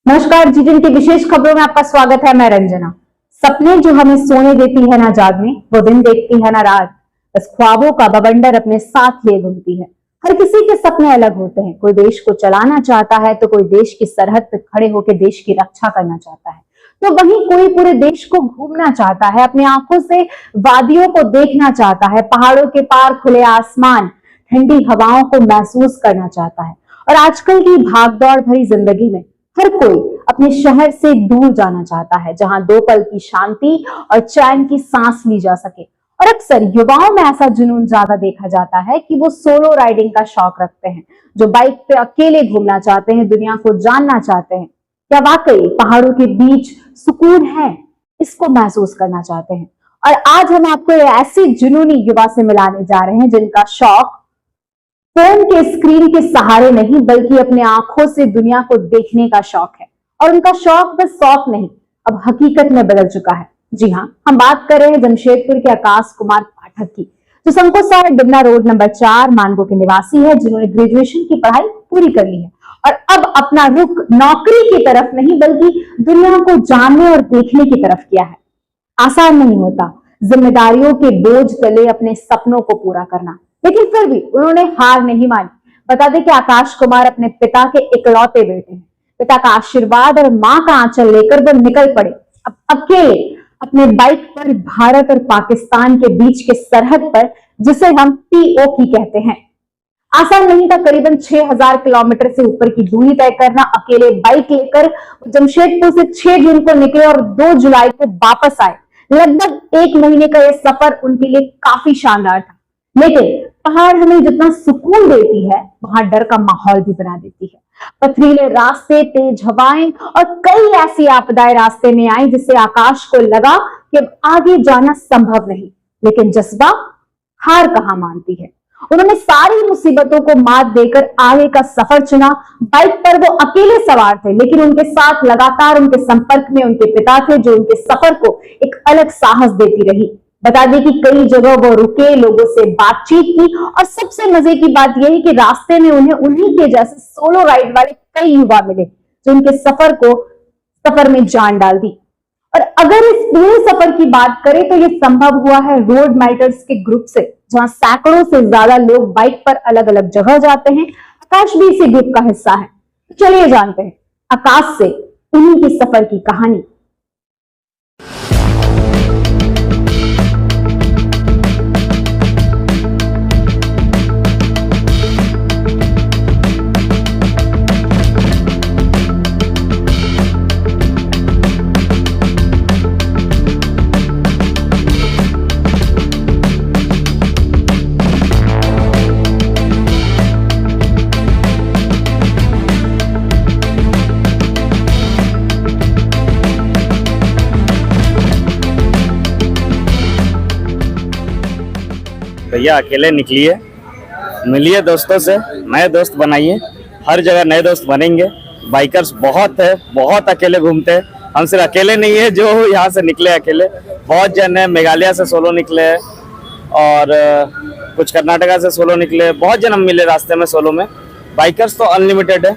नमस्कार, जी की विशेष खबरों में आपका स्वागत है। मैं रंजना। सपने जो हमें सोने देती है ना जाग में, वो दिन देखती है ना रात, बस ख्वाबों का बवंडर अपने साथ लिए घूमती है। हर किसी के सपने अलग होते हैं। कोई देश को चलाना चाहता है तो कोई देश की सरहद पर खड़े होकर देश की रक्षा करना चाहता है, तो वहीं कोई पूरे देश को घूमना चाहता है, अपनी आंखों से वादियों को देखना चाहता है, पहाड़ों के पार खुले आसमान, ठंडी हवाओं को महसूस करना चाहता है। और आजकल की भागदौड़ भरी जिंदगी में हर कोई अपने शहर से दूर जाना चाहता है, जहां 2 पल की शांति और चैन की सांस ली जा सके। और अक्सर युवाओं में ऐसा जुनून ज्यादा देखा जाता है कि वो सोलो राइडिंग का शौक रखते हैं, जो बाइक पे अकेले घूमना चाहते हैं, दुनिया को जानना चाहते हैं। क्या वाकई पहाड़ों के बीच सुकून है, इसको महसूस करना चाहते हैं। और आज हम आपको ऐसे जुनूनी युवा से मिलाने जा रहे हैं जिनका शौक फोन के स्क्रीन के सहारे नहीं, बल्कि अपने आंखों से दुनिया को देखने का शौक है। और उनका शौक बस शौक नहीं, अब हकीकत में बदल चुका है। जी हाँ, हम बात कर रहे हैं जमशेदपुर के आकाश कुमार पाठक की, जो संकोसार डिमना रोड नंबर 4 मानगो के निवासी है, जिन्होंने ग्रेजुएशन की पढ़ाई पूरी कर ली है और अब अपना रुख नौकरी की तरफ नहीं, बल्कि दुनिया को जानने और देखने की तरफ किया है। आसान नहीं होता जिम्मेदारियों के बोझ तले अपने सपनों को पूरा करना, लेकिन फिर भी उन्होंने हार नहीं मानी। बता दें कि आकाश कुमार अपने पिता के इकलौते बेटे हैं। पिता का आशीर्वाद और मां का आंचल लेकर वो निकल पड़े, अब अकेले अपने बाइक पर भारत और पाकिस्तान के बीच के सरहद पर, जिसे हम POK कहते हैं। आसान नहीं था करीबन 6000 किलोमीटर से ऊपर की दूरी तय करना। अकेले बाइक लेकर जमशेदपुर से 6 जून को निकले और 2 जुलाई को वापस आए। लगभग 1 महीने का यह सफर उनके लिए काफी शानदार था, लेकिन पहाड़ हमें जितना सुकून देती है, वहां डर का माहौल भी बना देती है। पथरीले रास्ते, तेज हवाएं और कई ऐसी आपदाएं रास्ते में आई जिससे आकाश को लगा कि अब आगे जाना संभव नहीं, लेकिन जज्बा हार कहां मानती है। उन्होंने सारी मुसीबतों को मात देकर आगे का सफर चुना। बाइक पर वो अकेले सवार थे, लेकिन उनके साथ लगातार उनके संपर्क में उनके पिता थे, जो उनके सफर को एक अलग साहस देती रही। बता दें कि कई जगह वो रुके, लोगों से बातचीत की और सबसे मजे की बात यह है कि रास्ते में उन्हें उन्हीं के जैसे सोलो राइड वाले कई युवा मिले, जो उनके सफर में जान डाल दी। और अगर इस पूरे सफर की बात करें तो यह संभव हुआ है रोड माइटर्स के ग्रुप से, जहां सैकड़ों से ज्यादा लोग बाइक पर अलग अलग जगह जाते हैं। आकाश भी इसी ग्रुप का हिस्सा है। चलिए जानते हैं आकाश से उन्हीं के सफर की कहानी। भैया अकेले निकलिए, मिलिए दोस्तों से, नए दोस्त बनाइए। हर जगह नए दोस्त बनेंगे। बाइकर्स बहुत है, बहुत अकेले घूमते हैं। हम सिर्फ अकेले नहीं है जो यहाँ से निकले अकेले, बहुत जन है। मेघालय से सोलो निकले हैं और कुछ कर्नाटका से सोलो निकले। बहुत जन हम मिले रास्ते में सोलो में। बाइकर्स तो अनलिमिटेड है,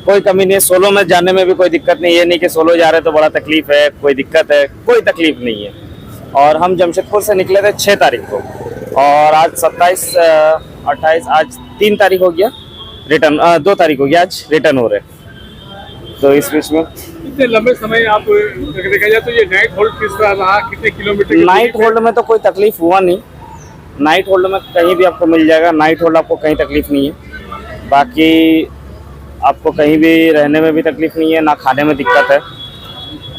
कोई कमी नहीं है। सोलो में जाने में भी कोई दिक्कत नहीं है, नहीं कि सोलो जा रहे तो बड़ा तकलीफ है, कोई दिक्कत है, कोई तकलीफ नहीं है। और हम जमशेदपुर से निकले थे 6 तारीख को और आज 27, 28, आज 3 तारीख हो गया रिटर्न, 2 तारीख हो गया, आज रिटर्न हो रहे। तो इस बीच में इतने लंबे समय आप देखा जाए तो ये नाइट होल्ड किस तरह रहा, कितने किलोमीटर? नाइट होल्ड में तो कोई तकलीफ हुआ नहीं। नाइट होल्ड में कहीं भी आपको मिल जाएगा, नाइट होल्ड आपको कहीं तकलीफ नहीं है। बाकी आपको कहीं भी रहने में भी तकलीफ नहीं है, ना खाने में दिक्कत है।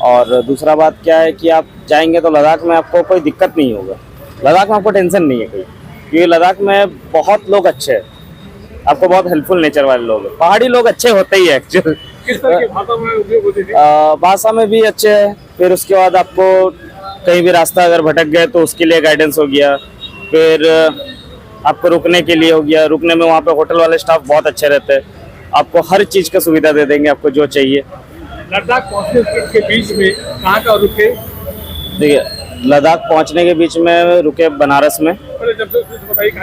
और दूसरा बात क्या है कि आप जाएंगे तो लद्दाख में आपको कोई दिक्कत नहीं होगा। लद्दाख में आपको टेंशन नहीं है कोई, क्योंकि लद्दाख में बहुत लोग अच्छे हैं, आपको बहुत हेल्पफुल नेचर वाले लोग हैं। पहाड़ी लोग अच्छे होते ही है एक्चुअली। किस तरह की भाषा में उपयोग होती थी? भाषा में भी अच्छे है। फिर उसके बाद आपको कहीं भी रास्ता अगर भटक गए तो उसके लिए गाइडेंस हो गया। फिर आपको रुकने के लिए हो गया, रुकने में वहाँ पे होटल वाले स्टाफ बहुत अच्छे रहते हैं, आपको हर चीज़ का सुविधा दे देंगे, आपको जो चाहिए। लद्दाख पहुँचने के बीच में कहाँ का रुके? देखिए, लद्दाख पहुंचने के बीच में रुके बनारस में।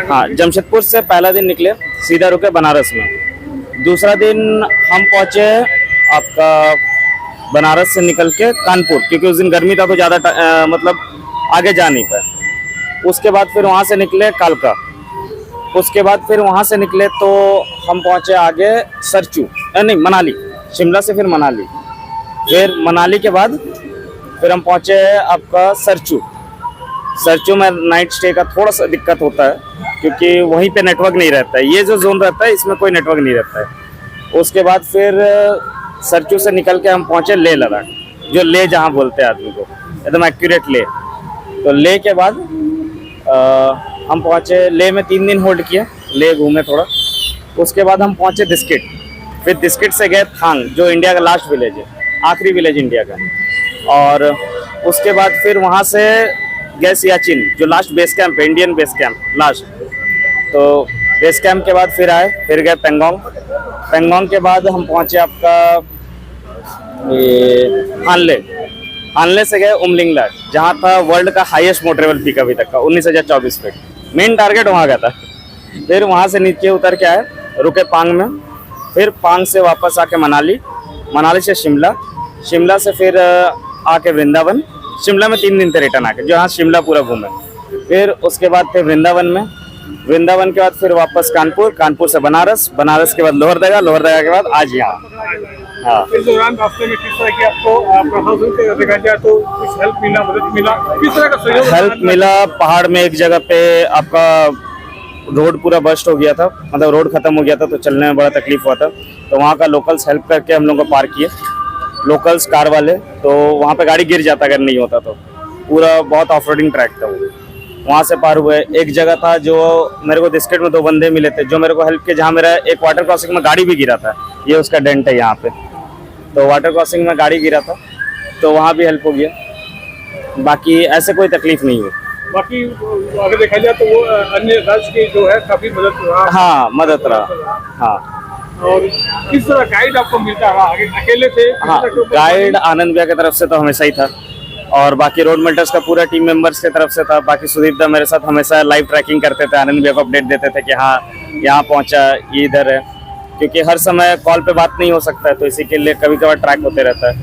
हाँ, जमशेदपुर से पहला दिन निकले, सीधा रुके बनारस में। दूसरा दिन हम पहुंचे आपका बनारस से निकल के कानपुर, क्योंकि उस दिन गर्मी था तो ज़्यादा मतलब आगे जा नहीं पाए। उसके बाद फिर वहाँ से निकले कालका, उसके बाद फिर वहाँ से निकले तो हम पहुँचे आगे सरचू, नहीं मनाली, शिमला से फिर मनाली, फिर मनाली के बाद फिर हम पहुँचे आपका सरचू। सरचू में नाइट स्टे का थोड़ा सा दिक्कत होता है क्योंकि वहीं पे नेटवर्क नहीं रहता है, ये जो जोन रहता है इसमें कोई नेटवर्क नहीं रहता है। उसके बाद फिर सरचू से निकल के हम पहुँचे लेह लद्दाख, जो ले जहाँ बोलते हैं आदमी को, एकदम एक्यूरेट ले। तो ले के बाद हम पहुँचे ले में 3 दिन होल्ड किए, ले घूमे थोड़ा। उसके बाद हम पहुँचे दिस्किट, फिर दिस्किट से गए थांग, जो इंडिया का लास्ट विलेज है, आखिरी विलेज इंडिया का। और उसके बाद फिर वहाँ से गए सियाचिन, जो लास्ट बेस कैंप है, इंडियन बेस कैंप लास्ट। तो बेस कैंप के बाद फिर आए, फिर गए पेंगोंग। पेंगोंग के बाद हम पहुँचे आपका हानले, हानले से गए उमलिंगला, जहाँ था वर्ल्ड का हाईएस्ट मोटरेबल पीक अभी तक का, 19,024 फीट। मेन टारगेट वहाँ का था। फिर वहाँ से नीचे उतर के आए, रुके पांग में, फिर पांग से वापस आके मनाली, मनाली से शिमला, शिमला से फिर आके वृंदावन, शिमला में 3 दिन थे रिटर्न आके, जो यहाँ शिमला पूरा घूमे। फिर उसके बाद फिर वृंदावन में, वृंदावन के बाद फिर वापस कानपुर, कानपुर से बनारस, बनारस के बाद लोहरदगा, लोहरदगा के बाद आज यहाँ। हाँ, इस दौरान रास्ते में किस तरह की आपको प्रशासन से देखा जाए तो कुछ हेल्प मिला, मदद मिला, किस तरह का सहयोग हेल्प मिला? पहाड़ में एक जगह पे आपका रोड पूरा बस्ट हो गया था, मतलब रोड खत्म हो गया था, तो चलने में बड़ा तकलीफ हुआ था। तो वहाँ का लोकल्स हेल्प करके हम लोग को पार किए, लोकल्स कार वाले। तो वहाँ पे गाड़ी गिर जाता अगर नहीं होता तो, पूरा बहुत ऑफ रोडिंग ट्रैक था वो, वहाँ से पार हुए। एक जगह था जो मेरे को दिस्किट में 2 बंदे मिले थे जो मेरे को हेल्प किए, जहाँ मेरा एक वाटर क्रॉसिंग में गाड़ी भी गिरा था, ये उसका डेंट है यहाँ पे। तो वाटर क्रॉसिंग में गाड़ी गिरा था, तो वहाँ भी हेल्प हो गया। बाकी ऐसे कोई तकलीफ नहीं हुई। बाकी अगर देखा जाए तो वो अन्य राज्य की जो है काफी मदद रहा। हाँ, मदद रहा। हाँ, और किस तरह गाइड आपको मिलता रहा? अकेले थे? हाँ, गाइड आनंद भैया की तरफ से तो हमेशा ही था, और बाकी रोड मेंटर्स का पूरा टीम मेंबर्स की तरफ से था। बाकी सुदीप दा मेरे साथ हमेशा लाइव ट्रैकिंग करते थे, आनंद भैया को अपडेट देते थे कि हाँ यहाँ पहुँचा, ये इधर है, क्योंकि हर समय कॉल पे बात नहीं हो सकता है, तो इसी के लिए कभी कभार ट्रैक होते रहता है।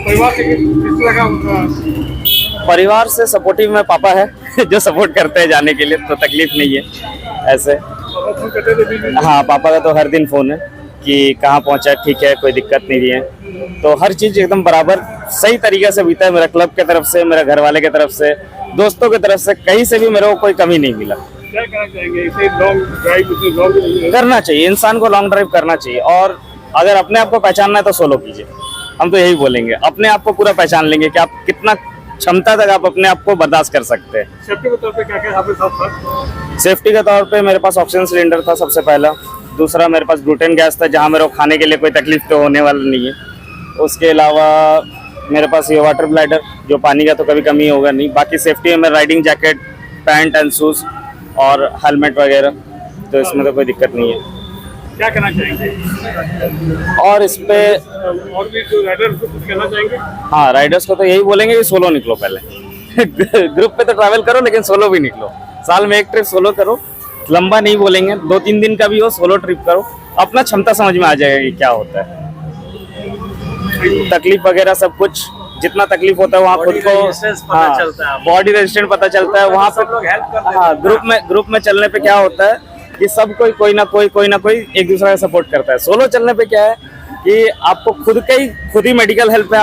परिवार से किस तरह का? परिवार से सपोर्टिव में पापा है जो सपोर्ट करते हैं जाने के लिए, तो तकलीफ नहीं है ऐसे। हाँ, पापा का तो हर दिन फोन है कि कहाँ पहुँचा, ठीक है, कोई दिक्कत नहीं है। तो हर चीज़ एकदम बराबर सही तरीके से बीता है, मेरा क्लब के तरफ से, मेरा घर वाले के तरफ से, दोस्तों की तरफ से, कहीं से भी मेरे को कोई कमी नहीं मिला। क्या कहना चाहेंगे? इसे लॉन्ग ड्राइव करना चाहिए, इंसान को लॉन्ग ड्राइव करना चाहिए। और अगर अपने आप को पहचानना है तो सोलो कीजिए, हम तो यही बोलेंगे। अपने आप को पूरा पहचान लेंगे कि आप कितना क्षमता तक आप अपने आप को बर्दाश्त कर सकते हैं। सेफ्टी के तौर पे क्या क्या आपके साथ था? सेफ्टी के तौर पे मेरे पास ऑक्सीजन सिलेंडर था सबसे पहला, दूसरा मेरे पास ब्यूटेन गैस था, जहाँ मेरे को खाने के लिए कोई तकलीफ तो होने वाला नहीं है। उसके अलावा मेरे पास ये वाटर ब्लैडर, जो पानी का तो कभी कमी होगा नहीं। बाकी सेफ्टी में riding jacket, pant and shoes और हेलमेट वगैरह, तो इसमें तो कोई दिक्कत नहीं है। क्या कहना चाहेंगे? और इस पे और भी जो राइडर्स को कुछ कहना चाहेंगे? हाँ, राइडर्स को तो यही बोलेंगे कि सोलो निकलो पहले ग्रुप पे तो ट्रैवल करो, लेकिन सोलो भी निकलो। साल में एक ट्रिप सोलो करो, लंबा नहीं बोलेंगे, 2-3 दिन का भी हो, सोलो ट्रिप करो, अपना क्षमता समझ में आ जाएगा कि क्या होता है। तकलीफ वगैरह सब कुछ, जितना तकलीफ होता है वहाँ खुद को बॉडी रेजिस्टेंस पता चलता है वहाँ पे। हाँ, ग्रुप में चलने पे क्या होता है कि सब कोई ना कोई एक दूसरे का सपोर्ट करता है। सोलो चलने पे क्या है कि आपको खुद ही मेडिकल हेल्प है,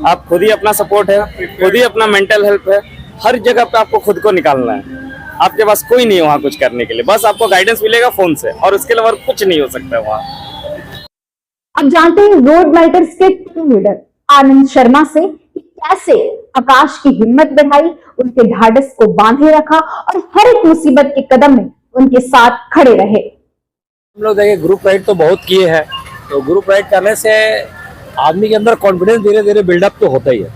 आप खुद ही अपना सपोर्ट है, खुद ही अपना मेंटल हेल्प है, हर जगह पे आपको खुद को निकालना है। आपके पास कोई नहीं है वहाँ कुछ करने के लिए, बस आपको गाइडेंस मिलेगा फोन से, और उसके अलावा कुछ नहीं हो सकता है वहाँ। अब जानते हैं रोड राइडर्स के टीम लीडर आनंद शर्मा से कि कैसे आकाश की हिम्मत बढ़ाई, उनके ढाढ़स को बांधे रखा और हर एक मुसीबत के कदम में उनके साथ खड़े रहे। हम लोग देखिए ग्रुप राइड तो बहुत किए हैं, तो ग्रुप राइड करने से आदमी के अंदर कॉन्फिडेंस धीरे धीरे बिल्डअप तो होता ही है।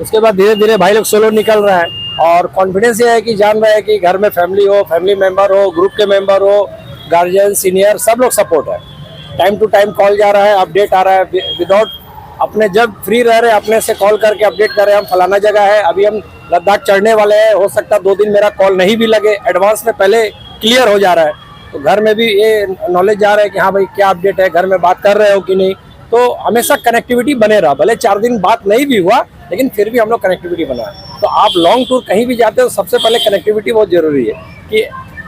उसके बाद धीरे धीरे भाई लोग सोलो निकल रहा है, और कॉन्फिडेंस ये है कि जान रहा है कि घर में फैमिली हो, फैमिली मेंबर हो, ग्रुप के मेंबर हो, गार्जियन, सीनियर, सब लोग सपोर्ट है। टाइम टू टाइम कॉल जा रहा है, अपडेट आ रहा है, विदाउट अपने जब फ्री रह रहे अपने से कॉल करके अपडेट कर रहे हैं, हम फलाना जगह है, अभी हम लद्दाख चढ़ने वाले हैं, हो सकता है 2 दिन मेरा कॉल नहीं भी लगे, एडवांस में पहले क्लियर हो जा रहा है। तो घर में भी ये नॉलेज जा रहा है कि हाँ भाई क्या अपडेट है, घर में बात कर रहे हो कि नहीं, तो हमेशा कनेक्टिविटी बने रहा, भले 4 दिन बात नहीं भी हुआ लेकिन फिर भी हम लोग कनेक्टिविटी बना। तो आप लॉन्ग टूर कहीं भी जाते हो सबसे पहले कनेक्टिविटी बहुत जरूरी है कि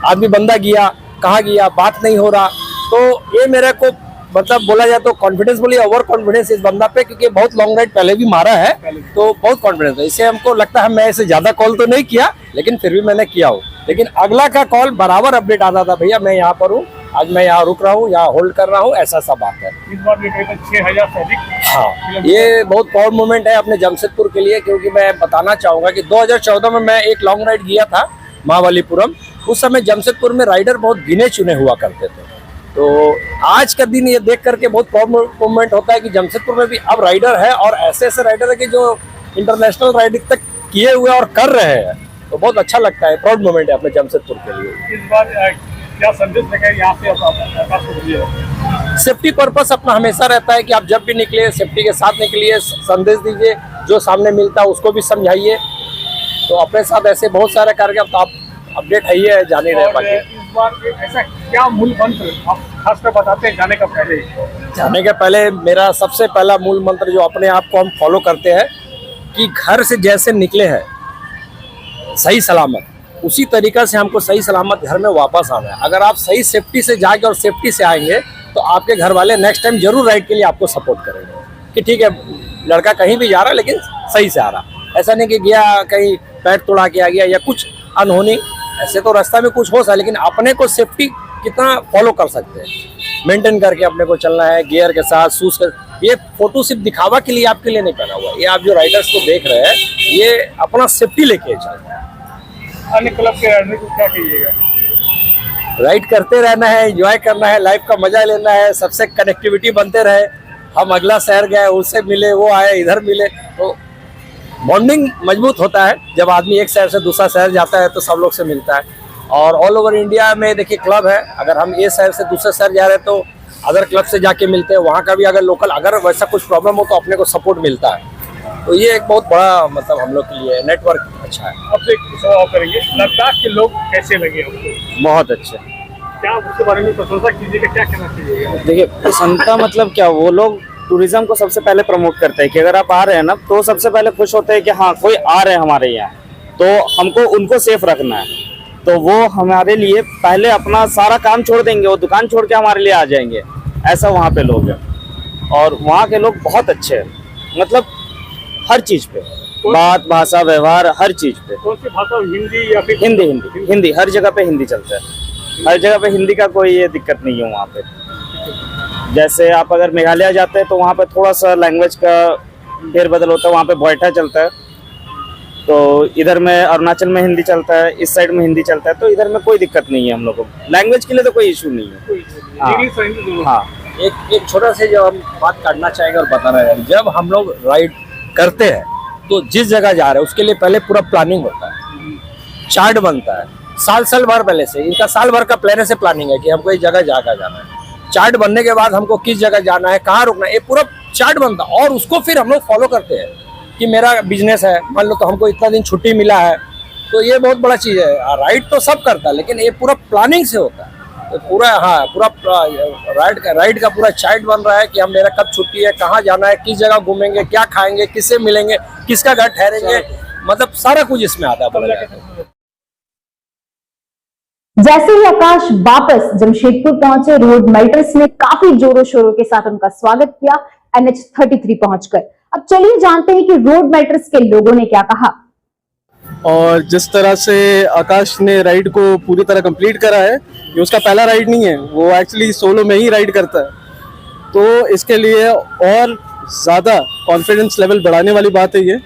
आदमी बंदा गया कहाँ गया, बात नहीं हो रहा। तो ये मेरे को मतलब बोला जाए तो कॉन्फिडेंस बोलिए ओवर कॉन्फिडेंस इस बंदा पे, क्योंकि बहुत लॉन्ग राइड पहले भी मारा है तो बहुत कॉन्फिडेंस है। इससे हमको लगता है मैं इसे ज्यादा कॉल तो नहीं किया लेकिन फिर भी मैंने किया हूँ, लेकिन अगला का कॉल बराबर अपडेट आता था, भैया मैं यहाँ पर हूँ, आज मैं यहाँ रुक रहा हूँ, यहाँ होल्ड कर रहा हूँ, ऐसा सब बात है। इस बार भी करीबन 6000 से अधिक। हाँ, ये बहुत प्राउड मोमेंट है अपने जमशेदपुर के लिए, क्योंकि मैं बताना चाहूंगा कि 2014 में मैं एक लॉन्ग राइड गया था महाबलीपुरम। उस समय जमशेदपुर में राइडर बहुत गिने चुने हुआ करते थे। तो आज का दिन ये देख करके बहुत प्राउड मोमेंट होता है कि जमशेदपुर में भी अब राइडर है, और ऐसे ऐसे राइडर है कि जो इंटरनेशनल राइडिंग तक किए हुए और कर रहे हैं। तो बहुत अच्छा लगता है, प्राउड मोमेंट है अपने जमशेदपुर के लिए। इस बार क्या संदेश लेकर यहाँ से आकाश को दिए? सेफ्टी पर्पस अपना हमेशा रहता है कि आप जब भी निकले सेफ्टी के साथ निकलिए, संदेश दीजिए, जो सामने मिलता है उसको भी समझाइए। तो अपने साथ ऐसे बहुत सारे कार्यक्रम, तो आप अपडेट है ही है, जाने रहे बाकी। इस बार ऐसा क्या मूल मंत्र आप खासकर बताते हैं जाने का पहले? जाने के पहले मेरा सबसे पहला मूल मंत्र जो अपने आप को हम फॉलो करते हैं कि घर से जैसे निकले हैं सही सलामत, उसी तरीका से हमको सही सलामत घर में वापस आना है। अगर आप सही सेफ्टी से जाएंगे और सेफ्टी से आएंगे तो आपके घर वाले नेक्स्ट टाइम जरूर राइड के लिए आपको सपोर्ट करेंगे कि ठीक है लड़का कहीं भी जा रहा है लेकिन सही से आ रहा। ऐसा नहीं कि गया कहीं पैर तोड़ा के आ गया या कुछ अनहोनी, ऐसे तो रास्ता में कुछ हो सकता है, लेकिन अपने को सेफ्टी कितना फॉलो कर सकते हैं, मेंटेन करके अपने को चलना है गियर के साथ, शूज के। ये फोटो सिर्फ दिखावा के लिए आपके लिए नहीं पहना हुआ, ये आप जो राइडर्स को देख रहे हैं ये अपना सेफ्टी लेके चल रहे हैं। अन्य क्लब के राइडर को क्या कहिएगा? राइड करते रहना है, एंजॉय करना है, लाइफ का मजा लेना है, सबसे कनेक्टिविटी बनते रहे। हम अगला शहर गए उससे मिले, वो आए इधर मिले, तो बॉन्डिंग मजबूत होता है। जब आदमी एक शहर से दूसरा शहर जाता है तो सब लोग से मिलता है। और ऑल ओवर इंडिया में देखिए क्लब है, अगर हम ये शहर से दूसरे शहर जा रहे हैं तो अदर क्लब से जाके मिलते हैं, वहाँ का भी अगर लोकल अगर वैसा कुछ प्रॉब्लम हो तो अपने को सपोर्ट मिलता है। तो ये एक बहुत बड़ा मतलब हम लोग के लिए नेटवर्क अच्छा है। आपसे एक सवाल करेंगे, लद्दाख के लोग कैसे लगे आपको? बहुत अच्छे। क्या उसके बारे में प्रशंसा कीजिएगा, क्या कहना चाहिए? देखिए प्रसन्नता मतलब क्या, वो लोग टूरिज्म को सबसे पहले प्रमोट करते हैं कि अगर आप आ रहे हैं ना तो सबसे पहले खुश होते हैं कि हाँ कोई आ रहे हैं हमारे यहाँ, तो हमको उनको सेफ रखना है। तो वो हमारे लिए पहले अपना सारा काम छोड़ देंगे, वो दुकान छोड़ के हमारे लिए आ जाएंगे, ऐसा वहाँ पे लोग हैं। और वहाँ के लोग बहुत अच्छे हैं, मतलब हर चीज़ पे, बात भाषा व्यवहार हर चीज़ पे। कौन सी भाषा, हिंदी या फिर? हिंदी हर जगह पे हिंदी चलता है, हर जगह पे हिंदी का कोई ये दिक्कत नहीं है वहाँ पे। जैसे आप अगर मेघालय जाते हैं तो वहाँ पे थोड़ा सा लैंग्वेज का फेरबदल होता है, वहाँ पे बोइठा चलता है, तो इधर में अरुणाचल में हिंदी चलता है, इस साइड में हिंदी चलता है, तो इधर में कोई दिक्कत नहीं है हम लोग को, लैंग्वेज के लिए तो कोई इशू नहीं है। इंग्लिश और हिंदी दोनों? हाँ, एक छोटा से जो हम बात करना चाहेंगे और बताना चाहेंगे, जब हम लोग राइड करते हैं तो जिस जगह जा रहे हैं उसके लिए पहले पूरा प्लानिंग होता है, चार्ट बनता है, साल भर पहले से। इनका साल भर का पहले से प्लानिंग है कि हमको इस जगह जाकर जाना है। चार्ट बनने के बाद हमको किस जगह जाना है, कहाँ रुकना है, ये पूरा चार्ट बनता है। और उसको फिर हम लोग फॉलो करते हैं कि मेरा बिजनेस है, मान लो तो हमको इतना दिन छुट्टी मिला है, तो ये बहुत बड़ा चीज़ है। राइड तो सब करता है लेकिन ये पूरा प्लानिंग से होता है। तो पूरा पूरा राइड का पूरा चार्ट बन रहा है कि हम मेरा कब छुट्टी है, कहाँ जाना है, किस जगह घूमेंगे, क्या खाएंगे, किससे मिलेंगे, किसका घर ठहरेंगे, मतलब सारा कुछ इसमें आता है बोला जाए तो। जैसे ही आकाश वापस जमशेदपुर पहुंचे, रोड मेल्टर्स ने काफी जोरों शोरों के साथ उनका स्वागत किया NH33 पहुंचकर। अब चलिए जानते हैं कि रोड मेल्टर्स के लोगों ने क्या कहा। और जिस तरह से आकाश ने राइड को पूरी तरह कंप्लीट करा है, ये उसका पहला राइड नहीं है, वो एक्चुअली सोलो में ही राइड करता है, तो इसके लिए और ज़्यादा कॉन्फिडेंस लेवल बढ़ाने वाली बात है ये।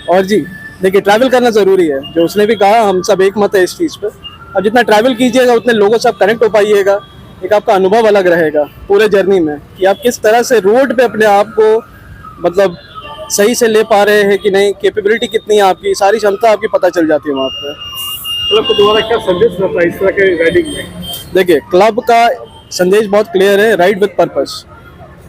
और जी देखिए, ट्रैवल करना ज़रूरी है, जो उसने भी कहा, हम सब एक मत है इस चीज़ पे। और जितना ट्रैवल कीजिएगा उतने लोगों से आप कनेक्ट हो पाइएगा, एक आपका अनुभव अलग रहेगा पूरे जर्नी में कि आप किस तरह से रोड पे अपने आप को मतलब सही से ले पा रहे हैं कि नहीं, कैपेबिलिटी कितनी है आपकी, सारी क्षमता आपकी पता चल जाती है वहाँ पर। क्लब को दोबारा क्या संदेश रहता है इस तरह के राइडिंग में? देखिए, क्लब का संदेश बहुत क्लियर है, राइड विद पर्पस।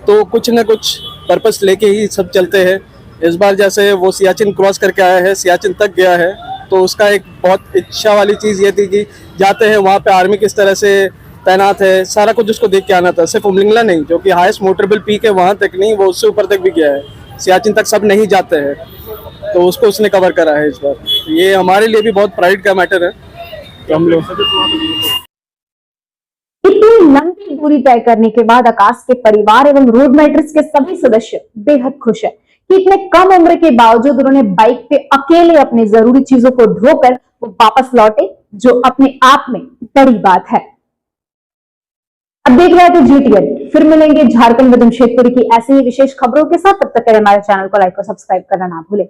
तो कुछ न कुछ पर्पस लेके ही सब चलते हैं। इस बार जैसे वो सियाचिन क्रॉस करके आया है, सियाचिन तक गया है, तो उसका एक बहुत इच्छा वाली चीज़ ये थी कि जाते हैं वहाँ पे आर्मी किस तरह से तैनात है, सारा कुछ उसको देख के आना था। सिर्फ उमलिंगला नहीं, जो कि हाईएस्ट मोटरेबल पीक है वहां तक नहीं, वो उससे ऊपर तक भी गया है। सियाचिन तक सब नहीं जाते हैं, तो उसको उसने कवर करा है इस बार। ये हमारे लिए भी बहुत प्राइड का मैटर है। तो हम लोग इतनी लंबी दूरी तय करने के बाद आकाश के परिवार एवं रोड मैटर्स के सभी सदस्य बेहद खुश है कि इतने कम उम्र के बावजूद उन्होंने बाइक पे अकेले अपनी जरूरी चीजों को ढोकर वो वापस लौटे, जो अपने आप में बड़ी बात है। अब देख रहे थे GTN, फिर मिलेंगे झारखंड व जमशेदपुर की ऐसी ही विशेष खबरों के साथ। तब तक के लिए हमारे चैनल को लाइक और सब्सक्राइब करना ना भूलें।